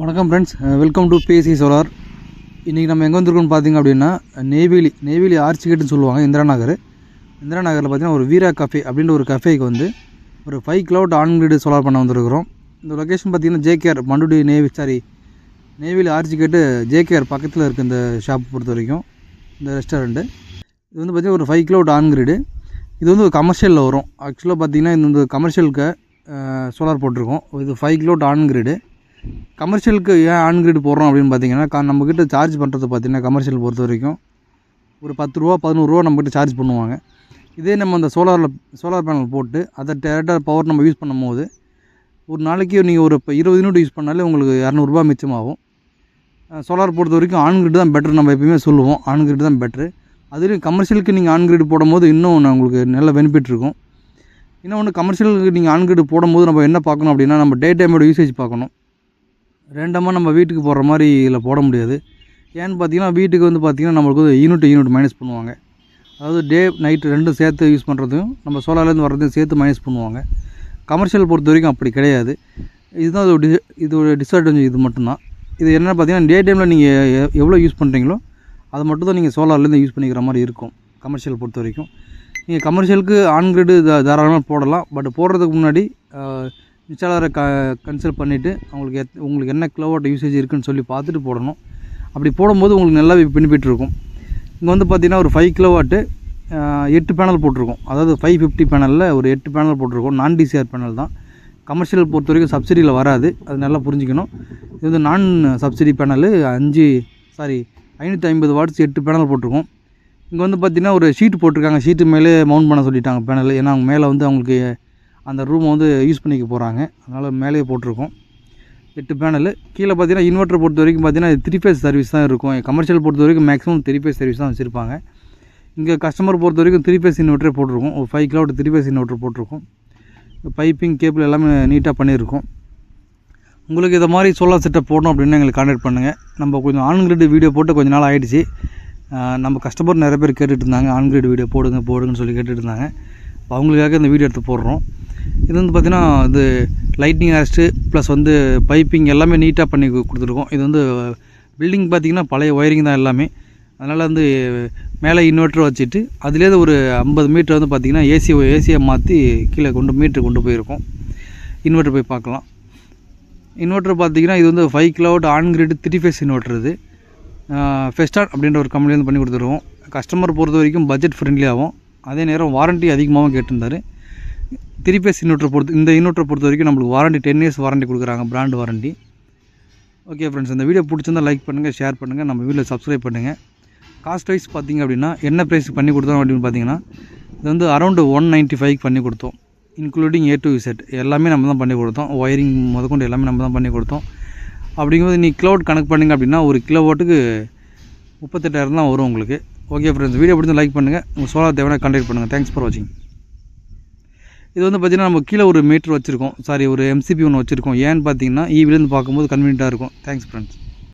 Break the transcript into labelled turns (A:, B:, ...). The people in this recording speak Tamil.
A: வணக்கம் friends, welcome to BSc solar. இன்றைக்கி நம்ம எங்கே வந்திருக்கோம்னு பார்த்திங்க அப்படின்னா நெய்வேலி ஆர்ச்சிகேட்டுன்னு சொல்லுவாங்க. இந்திரா நகரில் பார்த்திங்கன்னா ஒரு வீரா கஃபே அப்படின்ற ஒரு கஃபேக்கு வந்து ஒரு 5 கிலோவாட் ஆன் கிரிட் சோலார் பண்ண வந்திருக்கிறோம். இந்த லொக்கேஷன் பார்த்திங்கன்னா ஜேகேஆர் மண்டுடி நெய்வேலி ஆர்ச்சிகேட்டு ஜேகேஆர் பக்கத்தில் இருக்குது. இந்த ஷாப் பொறுத்த வரைக்கும் இந்த ரெஸ்டாரண்ட்டு இது வந்து பார்த்திங்கன்னா ஒரு 5 கிலோவாட் ஆன் கிரிடு. இது வந்து ஒரு கமர்ஷியலில் வரும். ஆக்சுவலாக பார்த்திங்கன்னா இந்த கமர்ஷியலுக்கு சோலார் போட்டிருக்கோம். இது 5 கிலோவாட் ஆன் கிரிடு. கமர்ஷியலுக்கு ஏன் ஆன் கிரிட் போடுறோம் அப்படின்னு பார்த்தீங்கன்னா, நம்மக்கிட்ட சார்ஜ் பண்ணுறது பார்த்திங்கன்னா கமர்ஷியல் பொறுத்த வரைக்கும் ஒரு 10 ரூபா 11 ரூபா நம்மக்கிட்ட சார்ஜ் பண்ணுவாங்க. இதே நம்ம அந்த சோலார் பேனல் போட்டு அதை டேரெக்டாக பவர் நம்ம யூஸ் பண்ணும் போது ஒரு நாளைக்கு நீங்கள் ஒரு 20 யூனிட் யூஸ் பண்ணாலே உங்களுக்கு 200 ரூபா மிச்சமாகும். சோலார் பொறுத்த வரைக்கும் ஆன் கிரிட் தான் பெட்ரு. நம்ம எப்பயுமே சொல்லுவோம் ஆன் கிரிட் தான் பெட்ரு. அதுலேயும் கமர்ஷியலுக்கு நீங்கள் ஆன் கிரிட் போடும்போது இன்னும் உங்களுக்கு நல்ல பெனிஃபிட் இருக்கும். இன்னொன்று, கமர்ஷியலுக்கு நீங்கள் ஆன் கிரிட் போடும்போது நம்ம என்ன பார்க்கணும் அப்படின்னா, நம்ம டே டைமோட யூசேஜ் பார்க்கணும். ரேண்டமாக நம்ம வீட்டுக்கு போடுற மாதிரி இதில் போட முடியாது. ஏன்னு பார்த்தீங்கன்னா, வீட்டுக்கு வந்து பார்த்திங்கன்னா நம்மளுக்கு வந்து யூனிட் மைனஸ் பண்ணுவாங்க. அதாவது டே நைட்டு ரெண்டும் சேர்த்து யூஸ் பண்ணுறதையும் நம்ம சோலார்லேருந்து வர்றதையும் சேர்த்து மைனஸ் பண்ணுவாங்க. கமர்ஷியல் பொறுத்த வரைக்கும் அப்படி கிடையாது. இதுதான் இதோட டிஸ்அட்வான்டேஜ். இது மட்டும்தான். இது என்ன பார்த்தீங்கன்னா, டே டைமில் நீங்கள் எவ்வளோ யூஸ் பண்ணுறீங்களோ அதை மட்டும் தான் நீங்கள் சோலார்லேருந்து யூஸ் பண்ணிக்கிற மாதிரி இருக்கும். கமர்ஷியல் பொறுத்த வரைக்கும் நீங்கள் கமர்ஷியலுக்கு ஆன் கிரிட் தாராளமாக போடலாம். பட் போடுறதுக்கு முன்னாடி இன்ஸ்டாலரை கன்சல்ட் பண்ணிவிட்டு உங்களுக்கு என்ன கிலோவாட் யூசேஜ் இருக்குதுன்னு சொல்லி பார்த்துட்டு போடணும். அப்படி போடும்போது உங்களுக்கு நல்லா பெனிஃபிட் இருக்கும். இங்கே வந்து பார்த்திங்கன்னா ஒரு 5 கிலோவாட்டு 8 பேனல் போட்டிருக்கோம். அதாவது 550 பேனலில் ஒரு 8 பேனல் போட்டிருக்கோம். நான் டிசிஆர் பேனல் தான். கமர்ஷியல் பொறுத்த வரைக்கும் சப்சிடியில் வராது. அது நல்லா புரிஞ்சுக்கணும். இது வந்து நான் சப்சிடி பேனலு 550 வாட்ஸ் 8 பேனல் போட்டிருக்கோம். இங்கே வந்து பார்த்திங்கன்னா ஒரு ஷீட் போட்டிருக்காங்க. ஷீட்டு மேலே மவுண்ட் பண்ண சொல்லிட்டாங்க பேனல். ஏன்னா அவங்க மேலே வந்து அவங்களுக்கு அந்த ரூமை வந்து யூஸ் பண்ணிக்க போகிறாங்க. அதனால் மேலேயே போட்டிருக்கோம் 8 பேனல். கீழே பார்த்தீங்கன்னா இன்வெர்ட்டர் பொறுத்த வரைக்கும் பார்த்தீங்கன்னா 3 ஃபேஸ் சர்வீஸ் தான் இருக்கும். கமர்ஷியல் பொறுத்த வரைக்கும் மேக்ஸிமம் 3 ஃபேஸ் சர்வீஸ் தான் வச்சுருப்பாங்க. இங்கே கஸ்டமர் பொறுத்த வரைக்கும் 3 ஃபேஸ் இன்வெர்ட்டரே போட்டிருக்கோம். ஒரு 5 கிலோவாட் 3 ஃபேஸ் இன்வெர்ட்டர் போட்டிருக்கோம். பைப்பிங் கேபிள் எல்லாமே நீட்டாக பண்ணியிருக்கோம். உங்களுக்கு இதை மாதிரி சோலார் செட்டப் போடணும் அப்படின்னா எங்களுக்கு கான்டாக்ட் பண்ணுங்கள். நம்ம கொஞ்சம் ஆன் கிரிட் வீடியோ போட்டு கொஞ்சம் நாள் ஆகிடுச்சு. நம்ம கஸ்டமர் நிறைய பேர் கேட்டுட்டு இருந்தாங்க, ஆன் கிரிட் வீடியோ போடுங்கன்னு சொல்லி கேட்டுட்டு இருந்தாங்க. இப்போ அவங்களுக்காக இந்த வீடியோ எடுத்து போடுறோம். இது வந்து பார்த்திங்கன்னா இது லைட்னிங் அரெஸ்ட்டு ப்ளஸ் வந்து பைப்பிங் எல்லாமே நீட்டாக பண்ணி கொடுத்துருக்கோம். இது வந்து பில்டிங் பார்த்திங்கன்னா பழைய ஒயரிங் தான் எல்லாமே. அதனால் வந்து மேலே இன்வெர்ட்டர் வச்சுட்டு அதுலேருந்து ஒரு 50 மீட்டர் வந்து பார்த்திங்கன்னா ஏசியை மாற்றி கீழே மீட்டர் கொண்டு போயிருக்கோம். இன்வெர்ட்டர் போய் பார்க்கலாம். இன்வெர்ட்டர் பார்த்திங்கன்னா இது வந்து 5 kilowatt on grid 3 phase inverter. இது ஃபெஸ்டான் அப்படின்ற ஒரு கம்பெனிலேருந்து பண்ணி கொடுத்துருவோம். கஸ்டமர் பொறுத்த வரைக்கும் பட்ஜெட் ஃப்ரெண்ட்லியாகவும் அதே நேரம் வாரண்ட்டி அதிகமாகவும் கேட்டிருந்தார். 3 ஃபேஸ் இன்வெர்ட்டர் இந்த இன்வெர்ட்டர் பொறுத்த வரைக்கும் நம்மளுக்கு வாரண்ட்டி 10 இயர்ஸ் வாரண்ட்டி கொடுக்குறாங்க, பிராண்ட் வாரண்ட்டி. ஓகே ஃப்ரெண்ட்ஸ், இந்த வீடியோ பிடிச்சிருந்தால் லைக் பண்ணுங்கள், ஷேர் பண்ணுங்கள், நம்ம வீடியோவில் சப்ஸ்கிரைப் பண்ணுங்கள். காஸ்ட் வைஸ் பார்த்திங்க அப்படின்னா என்ன ப்ரைஸ் பண்ணி கொடுத்தோம் அப்படின்னு பார்த்தீங்கன்னா, இது வந்து அரௌண்டு 195 பண்ணி கொடுத்தோம். இன்க்ளூடிங் A to Z எல்லாமே நம்ம தான் பண்ணி கொடுத்தோம். ஒயரிங் முதற்கொண்டு எல்லாமே நம்ம தான் பண்ணி கொடுத்தோம். அப்படிங்கும்போது நீ கிலோவாட் கணக்கு பண்ணிங்க அப்படின்னா ஒரு கிலோவாட்டுக்கு 38,000 தான் வரும் உங்களுக்கு. ஓகே ஃப்ரெண்ட்ஸ், வீடியோ பிடிச்சி லைக் பண்ணுங்கள். உங்கள் சோலார் தேவையான கான்டாக்ட் பண்ணுங்கள். தேங்க்ஸ் ஃபார் வாட்சிங். இது வந்து பார்த்திங்கன்னா நம்ம கீழே ஒரு மீட்டர் வச்சுருக்கோம். ஒரு MCB ஒன்று வச்சுருக்கோம். ஏன்னு பார்த்தீங்கன்னா ஈவிலேருந்து பார்க்கும்போது கன்வீனியண்ட்டாக இருக்கும். Thanks friends.